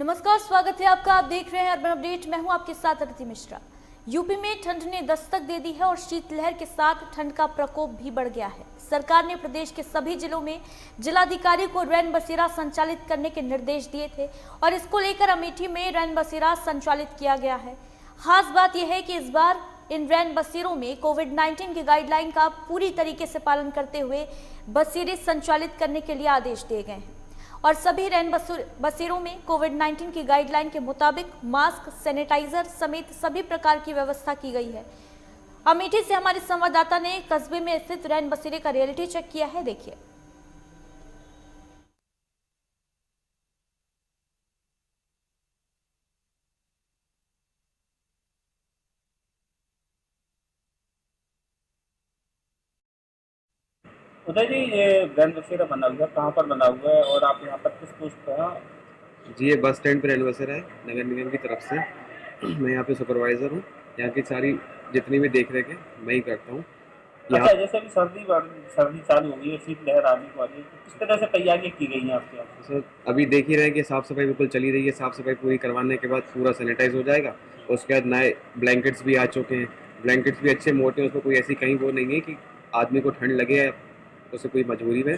नमस्कार, स्वागत है आपका। आप देख रहे हैं अर्बन अपडेट। मैं हूं आपके साथ अदिति मिश्रा। यूपी में ठंड ने दस्तक दे दी है और शीतलहर के साथ ठंड का प्रकोप भी बढ़ गया है। सरकार ने प्रदेश के सभी जिलों में जिलाधिकारी को रैन बसेरा संचालित करने के निर्देश दिए थे और इसको लेकर अमेठी में रैन बसेरा संचालित किया गया है। खास बात यह है कि इस बार इन रैन बसेरों में कोविड-19 की गाइडलाइन का पूरी तरीके से पालन करते हुए बसेरे संचालित करने के लिए आदेश दिए गए हैं और सभी रैन बसेरों में कोविड-19 की गाइडलाइन के मुताबिक मास्क, सैनिटाइजर समेत सभी प्रकार की व्यवस्था की गई है। अमेठी से हमारे संवाददाता ने कस्बे में स्थित रैन बसेरे का रियलिटी चेक किया है, देखिए। उदय जी, ये रैन बसेरा बना हुआ है, कहाँ पर बना हुआ है और आप यहाँ पर किस पोस्ट पर हैं? जी, ये बस स्टैंड पे रैन बसेरा है नगर निगम की तरफ से। मैं यहाँ पे सुपरवाइज़र हूँ। यहाँ की सारी जितनी भी देख रेख है मैं ही करता हूँ। अच्छा, जैसे अभी सर्दी चालू हो गई है, शीतलहर आने वाली है, तो किस तरह से तैयारियाँ की गई हैं आपके यहाँ? सर, अभी देख ही रहे हैं कि साफ़ सफाई बिल्कुल चली रही है। साफ़ सफाई पूरी करवाने के बाद पूरा सैनिटाइज हो जाएगा। उसके बाद नए ब्लैंकेट्स भी आ चुके हैं। ब्लैंकेट्स भी अच्छे मोटे हैं, उसमें कोई ऐसी कहीं वो नहीं है कि आदमी को ठंड लगे या उसे कोई मजबूरी में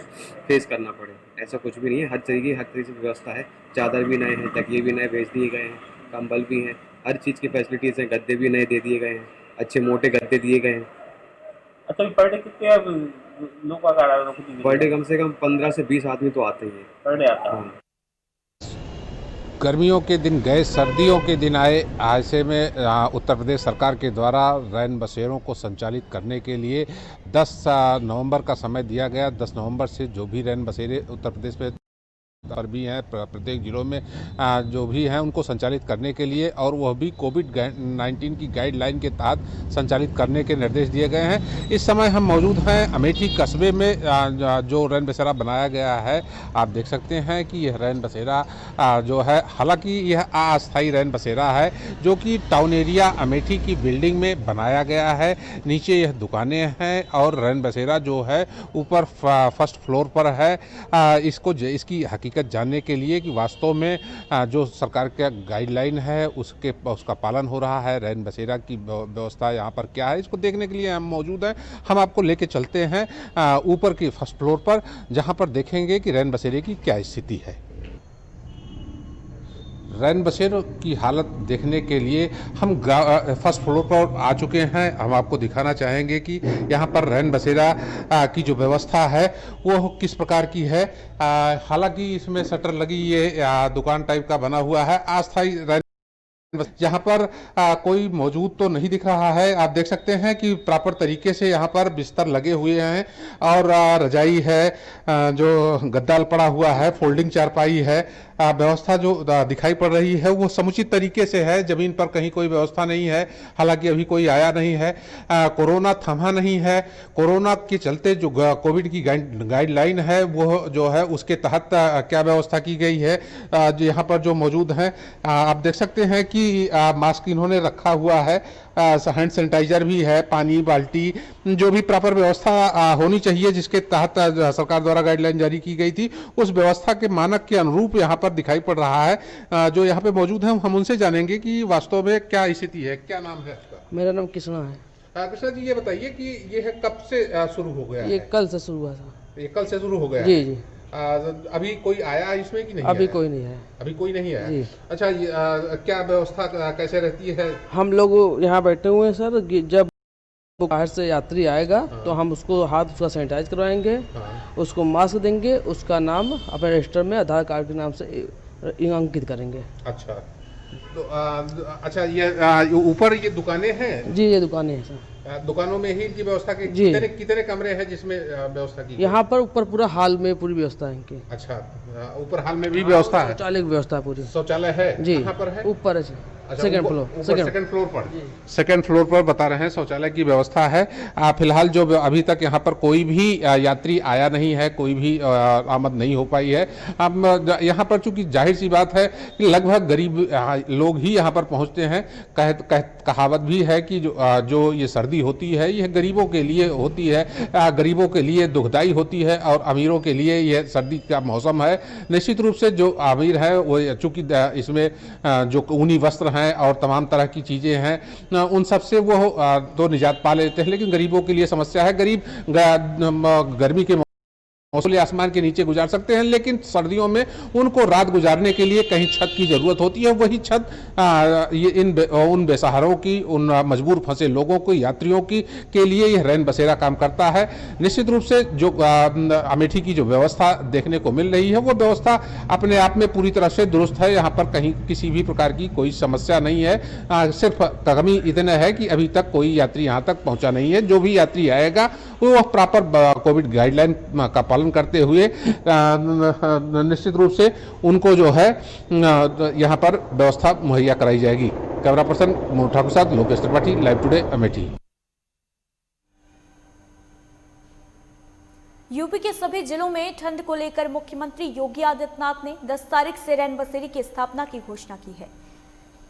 फेस करना पड़े। ऐसा कुछ भी नहीं है। हर तरीके से व्यवस्था है। चादर भी नए हैं, तकिए भी नए भेज दिए गए हैं, कंबल भी हैं, हर चीज़ की फैसिलिटीज़ हैं। गद्दे भी नए दे दिए गए हैं, अच्छे मोटे गद्दे दिए गए हैं। अच्छा, पर डे कितने लोग का पर डे कम से कम 15 से 20 आदमी तो आते ही हैं। पर डे आता है? हाँ। गर्मियों के दिन गए, सर्दियों के दिन आए। ऐसे में उत्तर प्रदेश सरकार के द्वारा रैन बसेरों को संचालित करने के लिए 10 नवंबर का समय दिया गया। 10 नवंबर से जो भी रैन बसेरे उत्तर प्रदेश में और भी हैं, प्रत्येक जिलों में जो भी हैं उनको संचालित करने के लिए, और वह भी कोविड-19 की गाइडलाइन के तहत संचालित करने के निर्देश दिए गए हैं। इस समय हम मौजूद हैं अमेठी कस्बे में, जो रैन बसेरा बनाया गया है। आप देख सकते हैं कि यह रैन बसेरा जो है, हालांकि यह अस्थायी रैन बसेरा है जो कि टाउन एरिया अमेठी की बिल्डिंग में बनाया गया है। नीचे यह दुकानें हैं और रैन बसेरा जो है ऊपर फर्स्ट फ्लोर पर है। इसकी हकीकत जानने के लिए कि वास्तव में जो सरकार का गाइडलाइन है उसका पालन हो रहा है, रैन बसेरा की व्यवस्था यहाँ पर क्या है, इसको देखने के लिए हम मौजूद हैं। हम आपको लेके चलते हैं ऊपर की फर्स्ट फ्लोर पर, जहाँ पर देखेंगे कि रैन बसेरे की क्या स्थिति है। रैन बसेरों की हालत देखने के लिए हम फर्स्ट फ्लोर पर आ चुके हैं। हम आपको दिखाना चाहेंगे कि यहाँ पर रैन बसेरा की जो व्यवस्था है वो किस प्रकार की है। हालांकि इसमें शटर लगी ये दुकान टाइप का बना हुआ है। अस्थायी रैन यहाँ पर कोई मौजूद तो नहीं दिख रहा है। आप देख सकते हैं कि प्रॉपर तरीके से यहाँ पर बिस्तर लगे हुए हैं और रजाई है, जो गद्दा पड़ा हुआ है, फोल्डिंग चारपाई है। व्यवस्था जो दिखाई पड़ रही है वो समुचित तरीके से है। जमीन पर कहीं कोई व्यवस्था नहीं है। हालांकि अभी कोई आया नहीं है। कोरोना थमा नहीं है। कोरोना के चलते जो कोविड की गाइडलाइन है वो जो है उसके तहत क्या व्यवस्था की गई है, जो यहाँ पर जो मौजूद हैं आप देख सकते हैं कि मास्क इन्होंने रखा हुआ है, हैंड सैनिटाइजर भी है, पानी, बाल्टी, जो भी प्रॉपर व्यवस्था होनी चाहिए जिसके तहत सरकार द्वारा गाइडलाइन जारी की गई थी, उस व्यवस्था के मानक के अनुरूप यहाँ पर दिखाई पड़ रहा है। जो यहाँ पे मौजूद हैं हम उनसे जानेंगे कि वास्तव में क्या स्थिति है। क्या नाम है आपका? मेरा नाम कृष्णा है। कृष्णा जी, ये बताइए कि ये कब से शुरू हो गया? ये कल से शुरू हुआ था। ये कल से शुरू हो गया? जी जी। अभी कोई आया इसमें कि नहीं? अभी कोई नहीं है। अभी कोई नहीं आया जी। अच्छा, क्या व्यवस्था कैसे रहती है? हम लोग यहाँ बैठे हुए हैं सर। जब बाहर से यात्री आएगा तो हम उसको हाथ उसका सैनिटाइज करवाएंगे, उसको मास्क देंगे, उसका नाम अपने रजिस्टर में आधार कार्ड के नाम से अंकित करेंगे। अच्छा, तो अच्छा, ये ऊपर ये दुकानें हैं? जी, ये दुकानें हैं सर। दुकानों में ही इनकी व्यवस्था की? जी। कितने कमरे हैं जिसमें व्यवस्था की? यहाँ पर ऊपर पूरा हॉल में पूरी व्यवस्था है इनकी। अच्छा, ऊपर हॉल में भी व्यवस्था है? शौचालय की व्यवस्था पूरी। शौचालय है? जी। कहाँ पर है? ऊपर है। सेकंड फ्लोर सेकंड फ्लोर पर बता रहे हैं शौचालय की व्यवस्था है। फिलहाल जो अभी तक यहाँ पर कोई भी यात्री आया नहीं है, कोई भी आमद नहीं हो पाई है। अब यहाँ पर चूंकि जाहिर सी बात है कि लगभग गरीब लोग ही यहाँ पर पहुँचते हैं। कहावत भी है कि जो ये सर्दी होती है यह गरीबों के लिए होती है, गरीबों के लिए दुखदाई होती है और अमीरों के लिए यह सर्दी का मौसम है। निश्चित रूप से जो अमीर है वो चूंकि इसमें जो ऊनी वस्त्र हैं और तमाम तरह की चीज़ें हैं उन सब से वो तो निजात पा लेते हैं, लेकिन गरीबों के लिए समस्या है। गरीब गर्मी के मौसम आसमान के नीचे गुजार सकते हैं, लेकिन सर्दियों में उनको रात गुजारने के लिए कहीं छत की जरूरत होती है। वही छत ये उन बेसहारों की, उन मजबूर फंसे लोगों को, यात्रियों की के लिए यह रैन बसेरा काम करता है। निश्चित रूप से जो अमेठी की जो व्यवस्था देखने को मिल रही है वो व्यवस्था अपने आप में पूरी तरह से दुरुस्त है। यहाँ पर कहीं किसी भी प्रकार की कोई समस्या नहीं है। सिर्फ कमी इतना है कि अभी तक कोई यात्री यहाँ तक पहुँचा नहीं है। जो भी यात्री आएगा वो प्रॉपर कोविड गाइडलाइन का पालन करते हुए निश्चित रूप से उनको जो है यहाँ पर व्यवस्था मुहैया कराई जाएगी। कैमरा पर्सन मोनू ठाकुर साथ Lokesh Tripathi, live today Amethi. UP के सभी जिलों में ठंड को लेकर मुख्यमंत्री योगी आदित्यनाथ ने 10 तारीख से रैन बसेरी की स्थापना की घोषणा की है।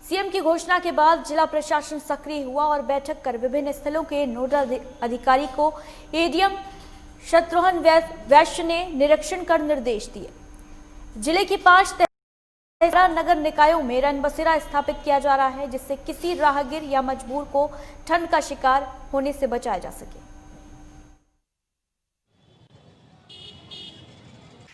सीएम की घोषणा के बाद जिला प्रशासन सक्रिय हुआ और बैठक कर विभिन्न स्थलों के नोडल अधिकारी को एडीएम शत्रुघ्न वैश्य ने निरीक्षण कर निर्देश दिए। जिले की 5 नगर निकायों में रैन बसेरा स्थापित किया जा रहा है, जिससे किसी राहगीर या मजबूर को ठंड का शिकार होने से बचाया जा सके।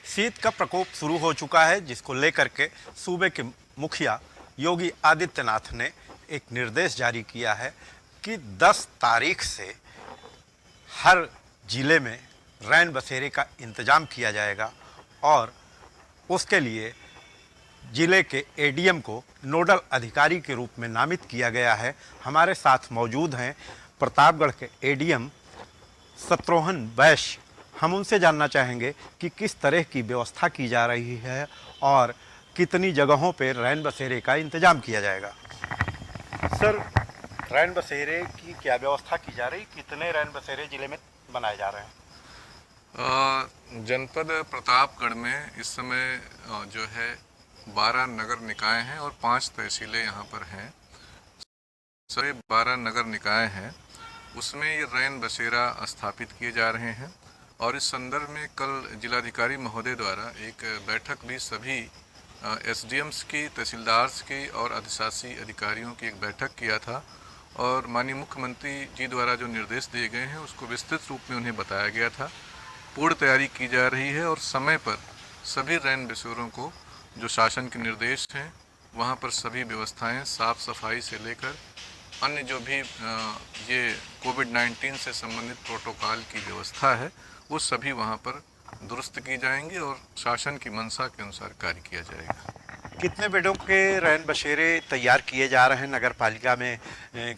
शीत का प्रकोप शुरू हो चुका है, जिसको लेकर के सूबे के मुखिया योगी आदित्यनाथ ने एक निर्देश जारी किया है कि 10 तारीख से हर जिले में रैन बसेरे का इंतजाम किया जाएगा और उसके लिए जिले के एडीएम को नोडल अधिकारी के रूप में नामित किया गया है। हमारे साथ मौजूद हैं प्रतापगढ़ के एडीएम शत्रुघ्न वैश्य। हम उनसे जानना चाहेंगे कि किस तरह की व्यवस्था की जा रही है और कितनी जगहों पर रैन बसेरे का इंतजाम किया जाएगा। सर, रैन बसेरे की क्या व्यवस्था की जा रही, कितने रैन बसेरे जिले में बनाए जा रहे हैं? जनपद प्रतापगढ़ में इस समय जो है 12 नगर निकाय हैं और 5 तहसीलें यहाँ पर हैं। सभी 12 नगर निकाय हैं, उसमें ये रैन बसेरा स्थापित किए जा रहे हैं। और इस संदर्भ में कल जिलाधिकारी महोदय द्वारा एक बैठक भी सभी एसडीएम्स की, तहसीलदार्स की और अधिशासी अधिकारियों की एक बैठक किया था और माननीय मुख्यमंत्री जी द्वारा जो निर्देश दिए गए हैं उसको विस्तृत रूप में उन्हें बताया गया था। पूर्ण तैयारी की जा रही है और समय पर सभी रैन बसेरों को जो शासन के निर्देश हैं वहाँ पर सभी व्यवस्थाएं साफ सफाई से लेकर अन्य जो भी ये कोविड-19 से संबंधित प्रोटोकॉल की व्यवस्था है वो सभी वहाँ पर दुरुस्त की जाएंगी और शासन की मंशा के अनुसार कार्य किया जाएगा। कितने बेडों के रैन बसेरे तैयार किए जा रहे हैं? नगर पालिका में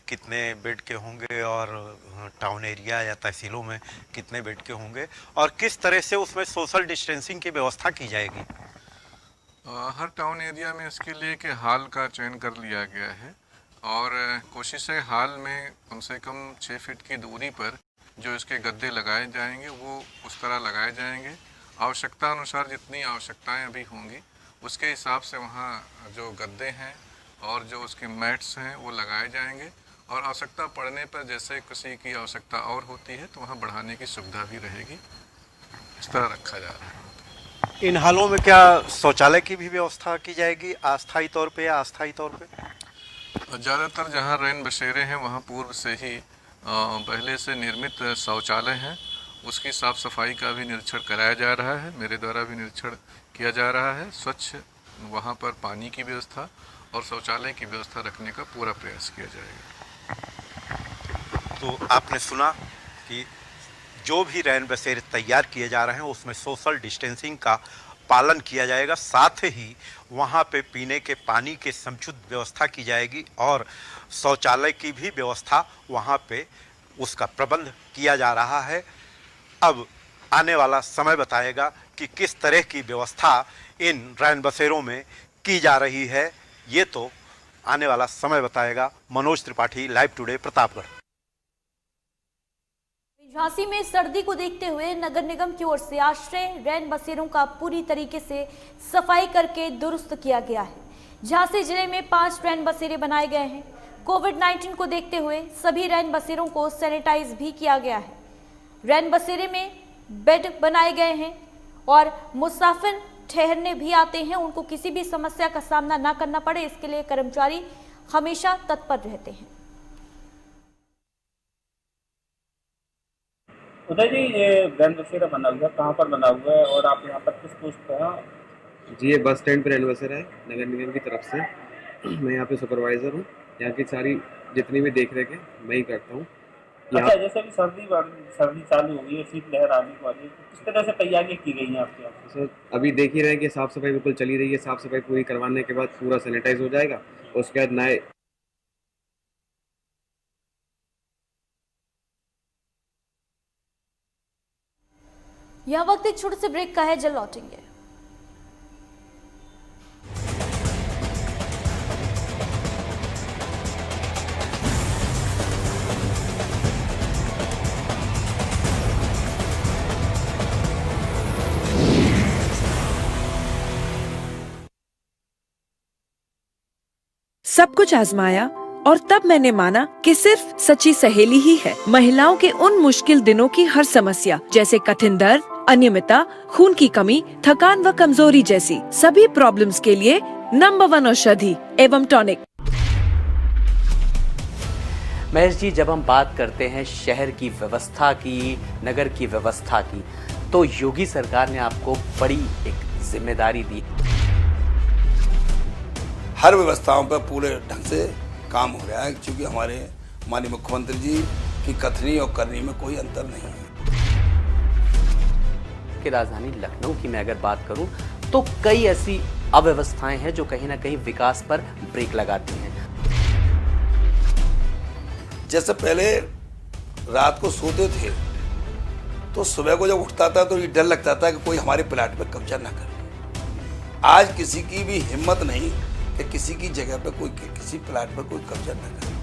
कितने बेड के होंगे और टाउन एरिया या तहसीलों में कितने बेड के होंगे और किस तरह से उसमें सोशल डिस्टेंसिंग की व्यवस्था की जाएगी? हर टाउन एरिया में इसके लिए कि हॉल का चयन कर लिया गया है और कोशिश है हॉल में कम से कम 6 फीट की दूरी पर जो इसके गद्दे लगाए जाएंगे वो उस तरह लगाए जाएंगे। आवश्यकता अनुसार जितनी आवश्यकताएं अभी होंगी उसके हिसाब से वहाँ जो गद्दे हैं और जो उसके मैट्स हैं वो लगाए जाएंगे और आवश्यकता पड़ने पर जैसे किसी की आवश्यकता और होती है तो वहाँ बढ़ाने की सुविधा भी रहेगी। इस तरह रखा जा रहा है। इन हालों में क्या शौचालय की भी व्यवस्था की जाएगी अस्थायी तौर पे या अस्थायी तौर पे? ज़्यादातर जहाँ रैन बसेरे हैं वहाँ पूर्व से ही पहले से निर्मित शौचालय हैं, उसकी साफ़ सफाई का भी निरीक्षण कराया जा रहा है। मेरे द्वारा भी निरीक्षण किया जा रहा है। स्वच्छ वहाँ पर पानी की व्यवस्था और शौचालय की व्यवस्था रखने का पूरा प्रयास किया जाएगा। तो आपने सुना कि जो भी रैन बसेरे तैयार किए जा रहे हैं उसमें सोशल डिस्टेंसिंग का पालन किया जाएगा, साथ ही वहाँ पे पीने के पानी के समुचित व्यवस्था की जाएगी और शौचालय की भी व्यवस्था वहाँ पे उसका प्रबंध किया जा रहा है। अब आने वाला समय बताएगा कि किस तरह की व्यवस्था इन रैन बसेरों में की जा रही है। ये तो आने वाला समय बताएगा। Manoj Tripathi, live today, Pratapgarh. झांसी में सर्दी को देखते हुए नगर निगम की ओर से आश्रय रैन बसेरों का पूरी तरीके से सफाई करके दुरुस्त किया गया है। झांसी जिले में 5 रैन बसेरे बनाए गए हैं। कोविड-19 को देखते हुए सभी रैन बसेरों को सैनिटाइज भी किया गया है। रैन बसेरे में बेड बनाए गए हैं और मुसाफिर ठहरने भी आते हैं, उनको किसी भी समस्या का सामना ना करना पड़े, इसके लिए कर्मचारी हमेशा तत्पर रहते हैं। उदय जी, ये रैन बसेरा बना हुआ है, कहाँ पर बना हुआ है और आप यहाँ पर किस पोस्ट पर हैं? जी, ये बस स्टैंड पर रैन बसेरा है नगर निगम की तरफ से। मैं यहाँ पे सुपरवाइज़र हूँ। यहाँ की सारी जितनी भी देख रेख है मैं ही करता हूँ। अच्छा, जैसे अभी सर्दी चालू हो गई है, शीतलहर आने वाली है, तो किस तरह से तैयारियां की गई हैं आपके यहाँ? सर अभी देख ही रहे हैं कि साफ़ सफाई बिल्कुल चली रही है। साफ़ सफाई पूरी करवाने के बाद पूरा सैनिटाइज हो जाएगा। उसके बाद नए यह वक्त एक छोटे से ब्रेक का है, जल्द लौटेंगे। सब कुछ आजमाया और तब मैंने माना कि सिर्फ सच्ची सहेली ही है महिलाओं के उन मुश्किल दिनों की हर समस्या, जैसे कठिन दर्द, अनियमितता, खून की कमी, थकान व कमजोरी जैसी सभी प्रॉब्लम्स के लिए नंबर 1 औषधि एवं टॉनिक। महेश जी, जब हम बात करते हैं शहर की व्यवस्था की, नगर की व्यवस्था की, तो योगी सरकार ने आपको बड़ी एक जिम्मेदारी दी। हर व्यवस्थाओं पर पूरे ढंग से काम हो रहा है, क्योंकि हमारे माननीय मुख्यमंत्री जी की कथनी और करनी में कोई अंतर नहीं है। कि राजधानी लखनऊ की मैं अगर बात करूं तो कई ऐसी अव्यवस्थाएं हैं जो कहीं ना कहीं विकास पर ब्रेक लगाती हैं। जैसे पहले रात को सोते थे तो सुबह को जब उठता था तो ये डर लगता था कि कोई हमारे प्लाट पर कब्जा ना करे। आज किसी की भी हिम्मत नहीं कि किसी की जगह पर कोई, किसी प्लाट पर कोई कब्जा न करे।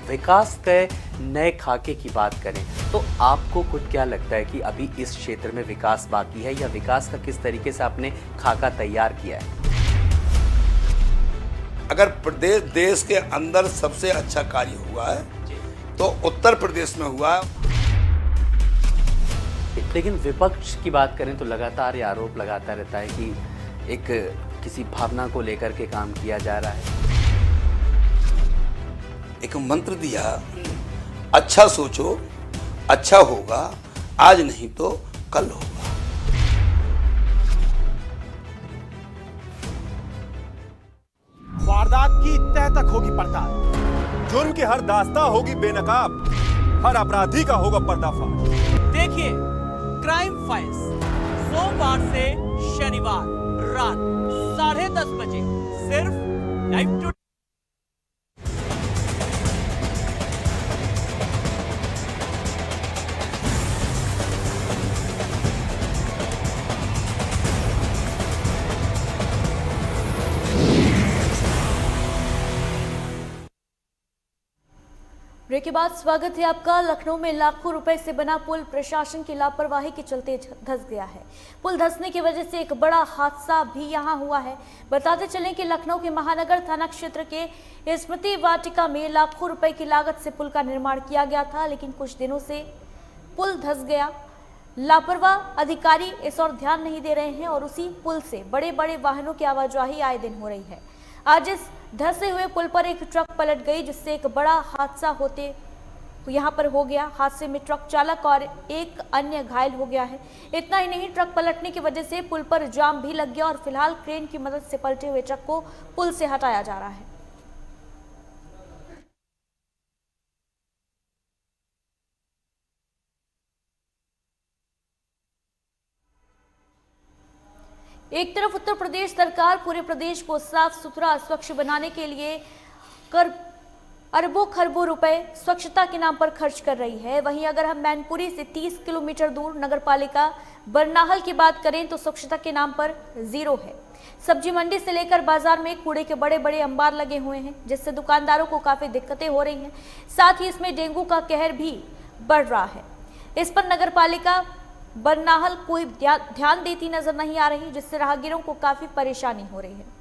विकास के नए खाके की बात करें तो आपको खुद क्या लगता है कि अभी इस क्षेत्र में विकास बाकी है, या विकास का किस तरीके से आपने खाका तैयार किया है? अगर प्रदेश देश के अंदर सबसे अच्छा कार्य हुआ है तो उत्तर प्रदेश में हुआ है। लेकिन विपक्ष की बात करें तो लगातार ये आरोप लगाता रहता है कि एक किसी भावना को लेकर के काम किया जा रहा है। एक मंत्र दिया, अच्छा सोचो, अच्छा होगा, आज नहीं तो कल होगा। वारदात की तह तक होगी पड़ताल, जुर्म की हर दास्ता होगी बेनकाब, हर अपराधी का होगा पर्दाफाश। देखिए क्राइम फाइल्स सोमवार से शनिवार रात 10:30 बजे सिर्फ लाइव टुडे। ब्रेक के बाद स्वागत है आपका। लखनऊ में लाखों रुपए से बना पुल प्रशासन की लापरवाही के चलते धंस गया है। पुल धंसने की वजह से एक बड़ा हादसा भी यहां हुआ है। बताते चलें कि लखनऊ के महानगर थाना क्षेत्र के स्मृति वाटिका में लाखों रुपए की लागत से पुल का निर्माण किया गया था, लेकिन कुछ दिनों से पुल धंस गया। लापरवाह अधिकारी इस ओर ध्यान नहीं दे रहे हैं और उसी पुल से बड़े बड़े वाहनों की आवाजाही आए दिन हो रही है। आज इस धंसे हुए पुल पर एक ट्रक पलट गई, जिससे एक बड़ा हादसा होते यहां पर हो गया। हादसे में ट्रक चालक और एक अन्य घायल हो गया है। इतना ही नहीं, ट्रक पलटने की वजह से पुल पर जाम भी लग गया और फिलहाल क्रेन की मदद से पलटे हुए ट्रक को पुल से हटाया जा रहा है। एक तरफ उत्तर प्रदेश सरकार पूरे प्रदेश को साफ सुथरा स्वच्छ बनाने के लिए अरबों खरबों रुपए स्वच्छता के नाम पर खर्च कर रही है। वहीं अगर हम मैनपुरी से 30 किलोमीटर दूर नगरपालिका बरनाहल की बात करें तो स्वच्छता के नाम पर जीरो है। सब्जी मंडी से लेकर बाजार में कूड़े के बड़े बड़े अंबार लगे हुए हैं, जिससे दुकानदारों को काफी दिक्कतें हो रही हैं। साथ ही इसमें डेंगू का कहर भी बढ़ रहा है। इस पर नगर पालिका बरनाहल कोई ध्यान देती नजर नहीं आ रही, जिससे राहगीरों को काफी परेशानी हो रही है।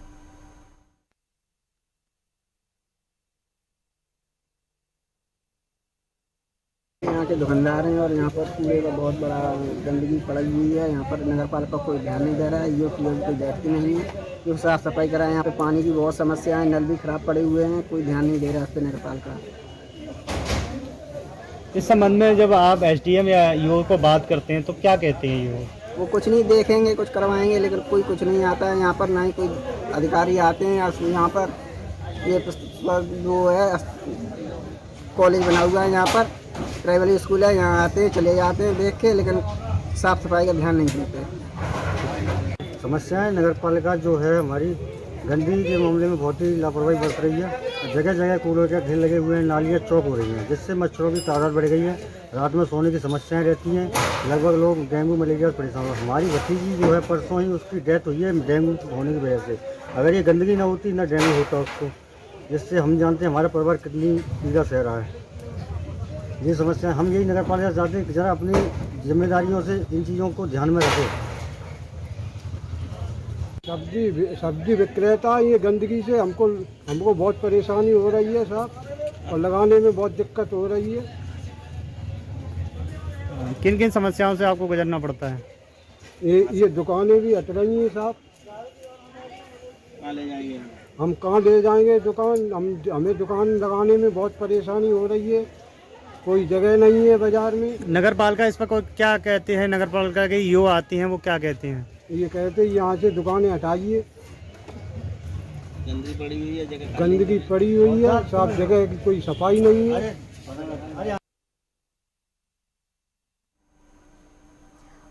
यहाँ के दुकानदार हैं और यहाँ पर कूड़े का बहुत बड़ा गंदगी पड़ी हुई है। यहाँ पर नगर पालिका कोई ध्यान नहीं दे रहा है, ये कोई देखती नहीं है जो साफ सफाई कराए। यहाँ पे पानी की बहुत समस्या है, नल भी खराब पड़े हुए हैं, कोई ध्यान नहीं दे रहा इस पर नगर पालिका। इस संबंध में जब आप एसडीएम या ईओ को बात करते हैं तो क्या कहते हैं ईओ? वो कुछ नहीं देखेंगे, कुछ करवाएंगे, लेकिन कोई कुछ नहीं आता है यहाँ पर, ना ही कोई अधिकारी आते हैं। यहाँ पर ये जो है कॉलेज बना हुआ है, यहाँ पर प्राइमरी स्कूल है, यहाँ आते हैं चले जाते हैं देख के, लेकिन साफ सफाई का ध्यान नहीं देते। समस्याएं नगर पालिका जो है हमारी गंदगी के मामले में बहुत ही लापरवाही बरत रही है। जगह जगह कूड़े के ढेर लगे हुए हैं, नालियाँ चौक हो रही हैं, जिससे मच्छरों की तादाद बढ़ गई है। रात में सोने की समस्याएं रहती हैं, लगभग लोग डेंगू मलेरिया से परेशान हो। हमारी भतीजी जो है परसों ही उसकी डेथ हुई है डेंगू होने की वजह से। अगर ये गंदगी ना होती ना डेंगू होता उसको, जिससे हम जानते हैं हमारा परिवार कितनी पीड़ा सह रहा है। ये समस्या हम यही नगर पालिका चाहते हैं कि जरा अपनी जिम्मेदारियों से इन चीज़ों को ध्यान में रखें। सब्जी विक्रेता ये गंदगी से हमको बहुत परेशानी हो रही है साहब, और लगाने में बहुत दिक्कत हो रही है। किन किन समस्याओं से आपको गुजरना पड़ता है? ये दुकानें भी हट रही हैं साहब। हम कहाँ ले जाएंगे दुकान? हमें दुकान लगाने में बहुत परेशानी हो रही है, कोई जगह नहीं है बाजार में। नगर पालिका इस पर क्या कहते हैं? नगर पालिका के ईओ आती हैं, वो क्या कहते हैं? ये कहते हैं यहाँ से दुकानें हटाइए, गंदगी पड़ी हुई है, साफ जगह की कोई सफाई नहीं है।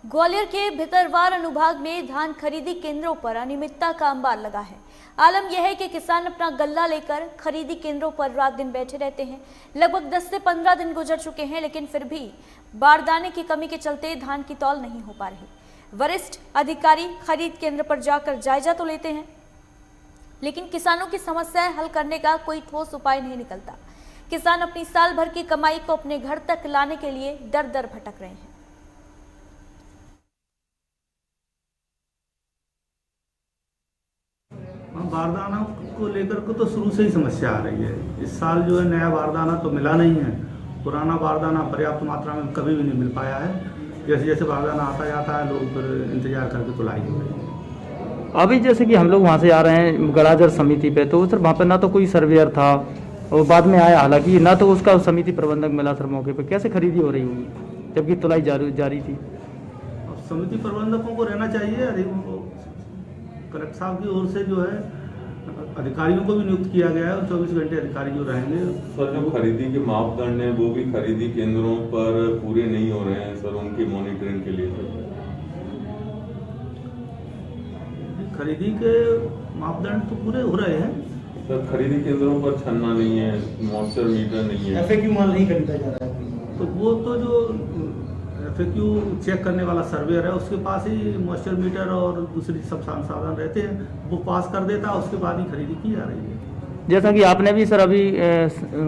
ग्वालियर के भितरवार अनुभाग में धान खरीदी केंद्रों पर अनियमितता का अंबार लगा है। आलम यह है कि किसान अपना गल्ला लेकर खरीदी केंद्रों पर रात दिन बैठे रहते हैं। लगभग 10 से 15 दिन गुजर चुके हैं, लेकिन फिर भी बारदाने की कमी के चलते धान की तौल नहीं हो पा रही। वरिष्ठ अधिकारी खरीद केंद्र पर जाकर जायजा तो लेते हैं, लेकिन किसानों की समस्याएं हल करने का कोई ठोस उपाय नहीं निकलता। किसान अपनी साल भर की कमाई को अपने घर तक लाने के लिए दर दर भटक रहे हैं। बारदाना को लेकर के तो शुरू से ही समस्या आ रही है। इस साल जो है नया बारदाना तो मिला नहीं है, पुराना बारदाना पर्याप्त मात्रा में कभी भी नहीं मिल पाया है। जैसे जैसे बारदाना आता जाता है लोग फिर इंतजार करके तुलाई हो रही है। अभी जैसे कि हम लोग वहाँ से आ रहे हैं गड़ाजर समिति पे, तो सर वहाँ पर ना तो कोई सर्वेयर था और बाद में आया, हालांकि ना तो उसका समिति प्रबंधक मिला सर मौके पर। कैसे खरीदी हो रही होगी जबकि तुलाई जारी थी? अब समिति प्रबंधकों को रहना चाहिए। कलेक्टर साहब की ओर से जो है अधिकारियों को भी नियुक्त किया गया है और 24 घंटे अधिकारी जो रहेंगे। सर जो खरीदी के मापदंड हैं वो भी खरीदी केंद्रों पर पूरे नहीं हो रहे हैं सर, उनकी मॉनिटरिंग के लिए। खरीदी के मापदंड तो पूरे हो रहे हैं सर, खरीदी केंद्रों पर छन्ना नहीं है, मॉइस्चर मीटर नहीं है, FAQ माल नहीं खरीदा जा रहा है। तो वो तो जो FAQ चेक करने वाला सर्वेयर है उसके पास ही मॉइस्चर मीटर और दूसरी सब संसाधन रहते हैं, वो पास कर देता है, उसके बाद ही खरीदी की जा रही है। जैसा कि आपने भी सर अभी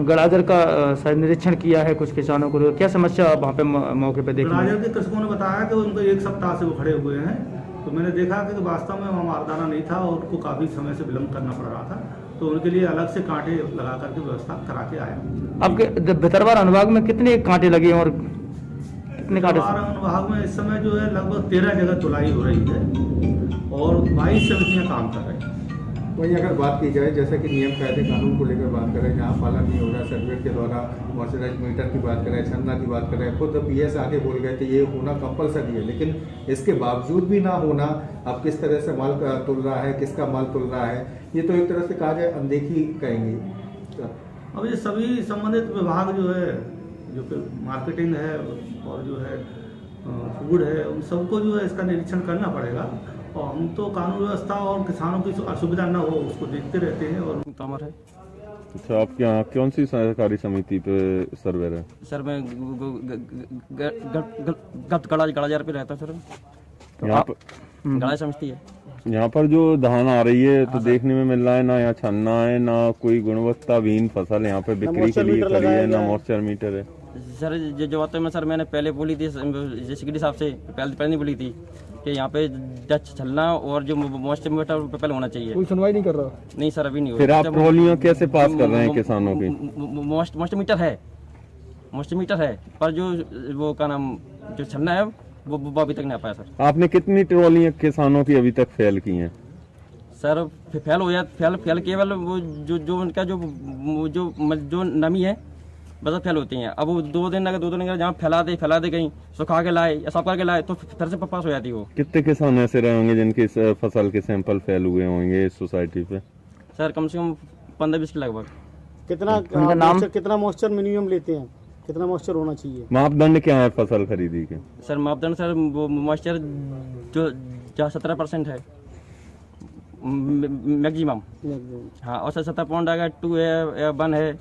गड़ाजर का शायद निरीक्षण किया है कुछ किसानों को, क्या समस्या वहाँ पे मौके पे देखी? गड़ाजर के कृषकों ने बताया कि उनको 1 सप्ताह से वो खड़े हुए हैं, तो मैंने देखा कि वास्तव में वहाँ बारदाना नहीं था और उनको काफ़ी समय से विलम्ब करना पड़ रहा था, तो उनके लिए अलग से कांटे लगा करके व्यवस्था करा के आया। आपके भितरवार अनुभाग में कितने कांटे लगे और कितने कांटे? अनुभाग में इस समय जो है लगभग 13 जगह तुलाई हो रही है और 22 समितियाँ काम कर रही हैं। वही अगर बात की जाए जैसे कि नियम कायदे कानून को लेकर बात करें, जहाँ पालन नहीं हो रहा, सर्वेयर के द्वारा मॉइस्चराइज मीटर की बात करें, छन्ना की बात करें, खुद PS आगे बोल गए थे ये होना कंपलसरी है, लेकिन इसके बावजूद भी ना होना, अब किस तरह से माल तुल रहा है, किसका माल तुल रहा है, ये तो एक तरह से कहा जाए अनदेखी कहेंगे। अब ये सभी संबंधित विभाग जो है, जो कि मार्केटिंग है और जो है फूड है, उन सबको जो है इसका निरीक्षण करना पड़ेगा और हम तो कानून व्यवस्था और किसानों की असुविधा न हो उसको देखते रहते हैं। और तमर है। अच्छा, आपके यहाँ कौन सी सहकारी समिति पे सर्वेयर है? सर मैं गड़ाजर पे रहता सर। यहाँ पर गड़ाजर समिति है यहाँ पर जो धान आ रही है तो देखने में मिल रहा है ना यहाँ छन्ना है ना कोई गुणवत्ताहीन फसल यहाँ पे बिक्री के लिए खड़ी है, ना मॉइस्चर मीटर है। सर जो बातें मैं सर मैंने पहले बोली थी जैसे साहब से पहले नहीं बोली थी कि यहाँ पे छलना और जो मॉइस्चर मीटर पहले होना चाहिए। कोई सुनवाई नहीं कर रहा? नहीं सर अभी नहीं हो फिर आप ट्रॉलियाँ कैसे पास कर रहे हैं किसानों की? मॉइस्चर मीटर है पर जो वो का नाम जो छलना है वो अभी तक नहीं आ पाया सर। आपने कितनी ट्रॉलियाँ किसानों की अभी तक फेल की हैं? सर फेल केवल वो जो उनका जो नमी है बस फेल होती हैं। अब वो 2 दिन अगर जहाँ फैला दे कहीं सुखा के लाए या साफ करके लाए तो फिर से पास हो जाती है वो। कितने किसान ऐसे रहे होंगे जिनकी फसल के सैंपल फेल हुए होंगे इस सोसाइटी पे? सर कम से कम 15-20 के लगभग। कितना मॉइस्चर मिनिमम लेते हैं? कितना मॉइस्चर होना चाहिए? मापदंड क्या है फसल खरीदी के? सर मापदंड सर वो मॉइस्चर जो 17% है मैक्सिमम। हाँ और सर 17 पॉइंट अगर 2 है या 1 है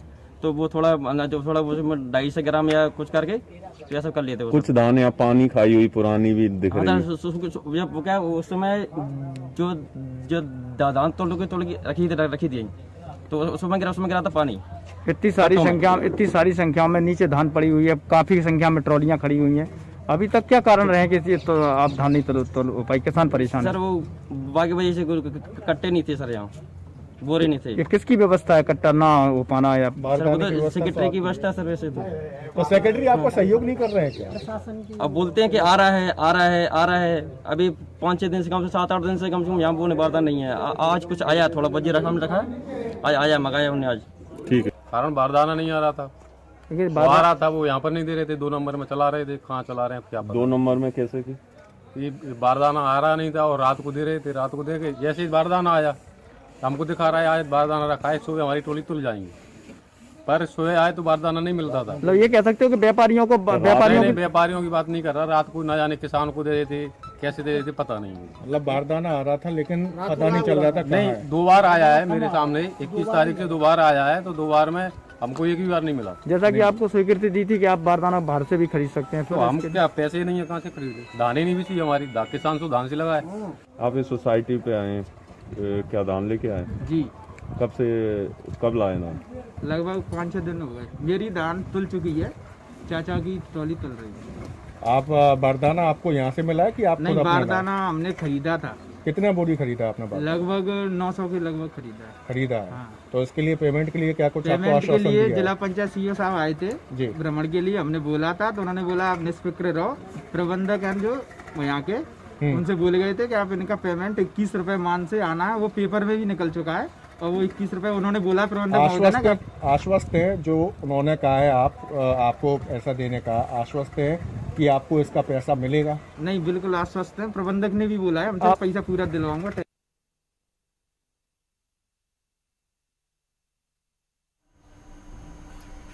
तो वो थोड़ा 250 ग्राम या कुछ करके तो ऐसा कर लेते हैं। कुछ दाने या पानी खाई हुई पुरानी भी दिख रही है। वो क्या उस समय जो दान तोड़ के रखी थी तो उसमें गिरा था पानी। इतनी सारी संख्या में नीचे धान पड़ी हुई है, काफी संख्या में ट्रॉलियां खड़ी हुई हैं। अभी तक क्या कारण रहे कि तो आप धान नहीं तो पाई, किसान परेशान सर? वो बाकी वजह से कट्टे नहीं थे सर, यहाँ बोरे नहीं थे। ये किसकी व्यवस्था है कट्टा ना हो पाना? या सेक्रेटरी की व्यवस्था है सर वैसे तो सेक्रेटरी आपको सहयोग नहीं कर रहे हैं क्या? अब बोलते हैं कि आ रहा है। अभी 5-6 दिन से कम से 7-8 दिन से कम से कम यहाँ बोने बारदाना नहीं है। आज कुछ आया, थोड़ा बजे रखा आज आया, मंगाया उन्हें आज। ठीक है। कारण बारदाना नहीं आ रहा था, आ रहा था वो यहाँ पर नहीं दे रहे थे। 2 नंबर में चला रहे थे, कहाँ चला रहे हैं क्या पता। 2 नंबर में कैसे की? ये बारदाना आ रहा नहीं था और रात को दे रहे थे। रात को दे के जैसे ही बारदाना आया हमको दिखा रहा है आज बारदाना रखा है, सुबह हमारी टोली तुल जाएंगे, पर सुबह आए तो बारदाना नहीं मिलता था। मतलब ये कह सकते हो कि व्यापारियों की बात नहीं कर रहा। रात को ना जाने किसान को दे रहे थे, कैसे दे रहे थे पता नहीं। मतलब बारदाना आ रहा था लेकिन पता नहीं चल रहा था। नहीं, 2 बार आया है मेरे सामने, 21 तारीख से 2 बार आया है, तो 2 बार में हमको एक भी बार नहीं मिला। जैसा कि आपको स्वीकृति दी थी कि आप बारदाना बाहर से भी खरीद सकते हैं, तो हम क्या पैसे नहीं है कहाँ से खरीदे? दाने नहीं भी चाहिए हमारी, किसान तो धान से लगा है। आप इस सोसाइटी पे आए, क्या धान लेके आए? जी। कब लाए धान? लगभग 5-6 दिन हो गए। मेरी धान तुल चुकी है, चाचा की ट्रॉली तुल रही है। आप बारदाना आपको यहाँ से मिला है कि आप? नहीं, बारदाना हमने खरीदा था। कितना बोरी खरीदा आपने? लगभग 900 के लगभग खरीदा है। हाँ। तो इसके लिए पेमेंट के लिए क्या कुछ आपको पेमेंट के लिए दिया? जिला पंचायत सीईओ साहब आए थे भ्रमण के लिए, हमने बोला था तो उन्होंने बोला आप निष्फिक्र रहो। प्रबंधक हैं जो यहाँ के, उनसे बोले गए थे कि आप इनका पेमेंट 21 रुपए मान से आना है। वो पेपर में भी निकल चुका है और वो 21 रुपए उन्होंने बोला। प्रबंधक आश्वस्त है जो उन्होंने कहा है आपको ऐसा देने का आश्वस्त है कि आपको इसका पैसा मिलेगा? नहीं, बिल्कुल आश्वस्त है। प्रबंधक ने भी बोला है हमसे पैसा पूरा दिलवाऊंगा।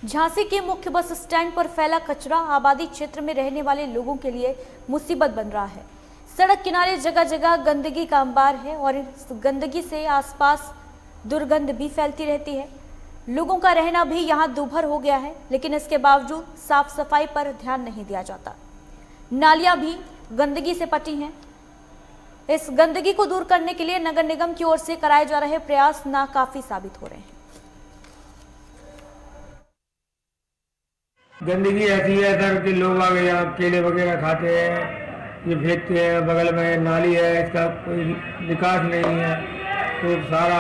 झांसी के मुख्य बस स्टैंड पर फैला कचरा आबादी क्षेत्र में रहने वाले लोगों के लिए मुसीबत बन रहा है। सड़क किनारे जगह जगह गंदगी का अंबार है और इस गंदगी से आसपास दुर्गंध भी फैलती रहती है। लोगों का रहना भी यहाँ दूभर हो गया है, लेकिन इसके बावजूद साफ सफाई पर ध्यान नहीं दिया जाता। नालियां भी गंदगी से पटी हैं। इस गंदगी को दूर करने के लिए नगर निगम की ओर से कराए जा रहे प्रयास नाकाफी साबित हो रहे हैं। गंदगी ऐसी है सर कि लोग आ गए केले वगैरह खाते हैं, ये फेंकते हैं। बगल में नाली है, इसका कोई निकास नहीं है, तो सारा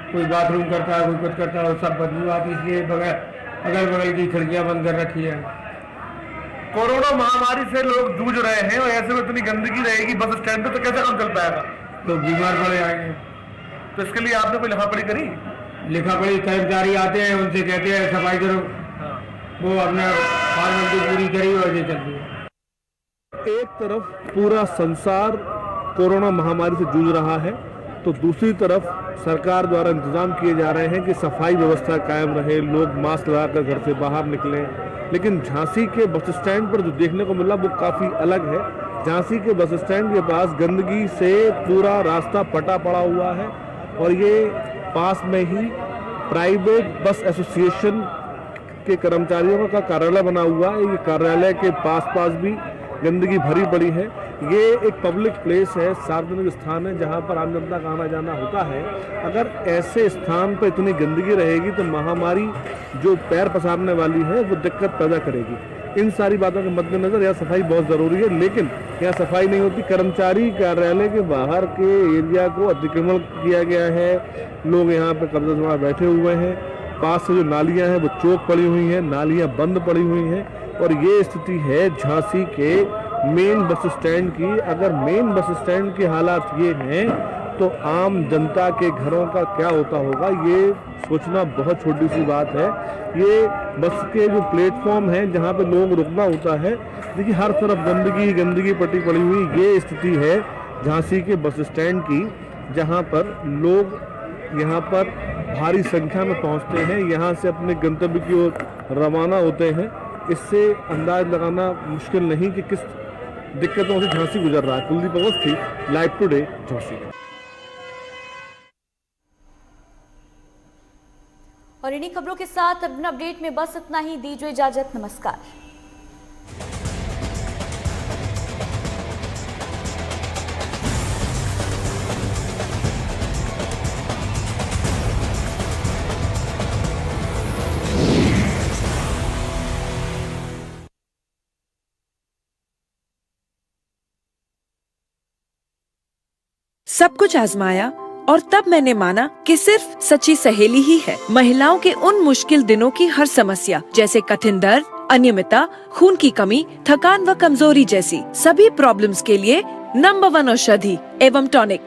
कोई बाथरूम करता है, कोई कुछ करता है, सब बदबू आती। इसलिए अगल बगल की खिड़कियां बंद कर रखी है। कोरोना महामारी से लोग जूझ रहे हैं और ऐसे में इतनी गंदगी रहेगी बस स्टैंड पे तो कैसे काम चल पाएगा? तो बीमार पड़ जाएंगे। तो इसके लिए आपने कोई लिखा पढ़ी करी? लिखा पढ़ी कर्मचारी आते हैं, उनसे कहते हैं सफाई करो, वो अपना फॉर्मेलिटी पूरी करी और ये चलती है। एक तरफ पूरा संसार कोरोना महामारी से जूझ रहा है तो दूसरी तरफ सरकार द्वारा इंतजाम किए जा रहे हैं कि सफाई व्यवस्था कायम रहे, लोग मास्क लगाकर घर से बाहर निकलें। लेकिन झांसी के बस स्टैंड पर जो देखने को मिला वो काफ़ी अलग है। झांसी के बस स्टैंड के पास गंदगी से पूरा रास्ता पटा पड़ा हुआ है और ये पास में ही प्राइवेट बस एसोसिएशन के कर्मचारियों का कार्यालय बना हुआ है। ये कार्यालय के पास भी गंदगी भरी पड़ी है। ये एक पब्लिक प्लेस है, सार्वजनिक स्थान है जहाँ पर आम जनता का आना जाना होता है। अगर ऐसे स्थान पर इतनी गंदगी रहेगी तो महामारी जो पैर पसारने वाली है वो दिक्कत पैदा करेगी। इन सारी बातों के मद्देनजर यहाँ सफाई बहुत ज़रूरी है, लेकिन यहाँ सफाई नहीं होती। कर्मचारी कार्यालय के बाहर के एरिया को अतिक्रमण किया गया है, लोग यहाँ पे कब्जा जमा बैठे हुए हैं। पास से जो नालियाँ हैं वो चौक पड़ी हुई हैं, नालियाँ बंद पड़ी हुई हैं और ये स्थिति है झांसी के मेन बस स्टैंड की। अगर मेन बस स्टैंड के हालात ये हैं तो आम जनता के घरों का क्या होता होगा, ये सोचना बहुत छोटी सी बात है। ये बस के जो प्लेटफॉर्म हैं जहाँ पे लोग रुकना होता है, देखिए हर तरफ गंदगी गंदगी पटी पड़ी हुई, ये स्थिति है झांसी के बस स्टैंड की, जहाँ पर लोग यहाँ पर भारी संख्या में पहुँचते हैं, यहाँ से अपने गंतव्य की ओर रवाना होते हैं। इससे अंदाज लगाना मुश्किल नहीं कि किस दिक्कतों से झांसी गुजर रहा है। Kuldeep Awasthi, live today, Jhansi. और इन्हीं खबरों के साथ अर्बन अपडेट में बस इतना ही। दीजिए इजाजत, नमस्कार। सब कुछ आजमाया और तब मैंने माना कि सिर्फ सच्ची सहेली ही है महिलाओं के उन मुश्किल दिनों की हर समस्या, जैसे कठिन दर्द, अनियमितता, खून की कमी, थकान व कमजोरी जैसी सभी प्रॉब्लम्स के लिए नंबर 1 औषधि एवं टॉनिक।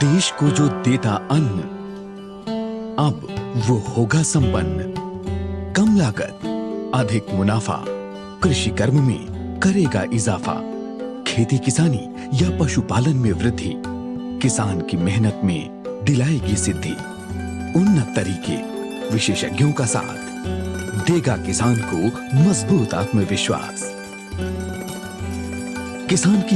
देश को जो देता अन्न, अब वो होगा संपन्न। कम लागत, अधिक मुनाफा, कृषि कर्म में करेगा इजाफा। खेती किसानी या पशुपालन में वृद्धि, किसान की मेहनत में दिलाएगी सिद्धि। उन्नत तरीके, विशेषज्ञों का साथ देगा किसान को मजबूत आत्मविश्वास। किसान की